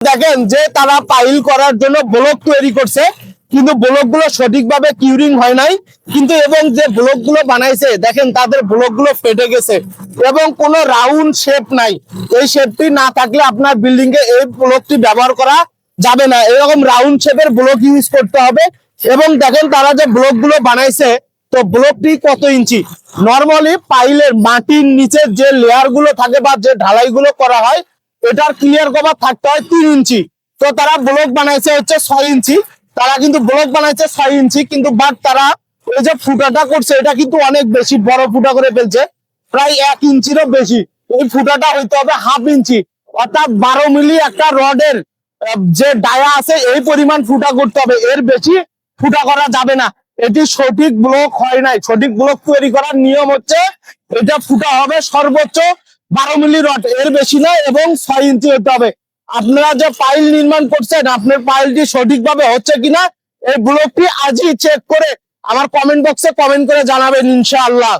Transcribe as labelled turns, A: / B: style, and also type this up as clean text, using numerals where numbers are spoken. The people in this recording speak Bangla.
A: দেখেন যে তারা পাইল করার জন্য ব্লক তৈরি করছে, কিন্তু ব্লক গুলো সঠিকভাবে কিউরিং হয় নাই, কিন্তু এবং যে ব্লক গুলো বানাইছে দেখেন তাদের ব্লক গুলো ফেটে গেছে এবং কোনো রাউন্ড শেপ নাই। এই শেপটি না থাকলে আপনার বিল্ডিং এ এই ব্লকটি ব্যবহার করা যাবে না, এরকম রাউন্ড শেপের ব্লক ইউজ করতে হবে। এবং দেখেন তারা যে ব্লক গুলো বানাইছে, তো ব্লকটি কত ইঞ্চি, নরমালি পাইলের মাটির নিচে যে লেয়ার গুলো থাকে বা যে ঢালাই গুলো করা হয় এটার ক্লিয়ার কভার থাকতে হয় 3 ইঞ্চি। তো তারা ব্লক বানাইছে হচ্ছে 6 ইঞ্চি, তারা কিন্তু ব্লক বানাইছে 6 ইঞ্চি, কিন্তু বাট তারা এই যে ফুটাটা করছে এটা কিন্তু অনেক বেশি বড় ফুটা করে ফেলছে, প্রায় 1 ইঞ্চিরও বেশি। এই ফুটাটা হইতে হবে 1/2 ইঞ্চি, অর্থাৎ 12 মিলি একটা রডের যে ডায়া আছে এই পরিমাণ ফুটা করতে হবে, এর বেশি ফুটা করা যাবে না। এটি সঠিক ব্লক হয় নাই। সঠিক ব্লক তৈরি করার নিয়ম হচ্ছে এটা ফুটা হবে সর্বোচ্চ 12 মিলি রড, এর বেশি না, এবং 6 ইঞ্চি হতে হবে। আপনারা যে পাইল নির্মাণ করছেন আপনার পাইলটি সঠিকভাবে হচ্ছে কিনা এই ব্লকটি আজই চেক করে আমার কমেন্ট বক্সে কমেন্ট করে জানাবেন ইনশাআল্লাহ।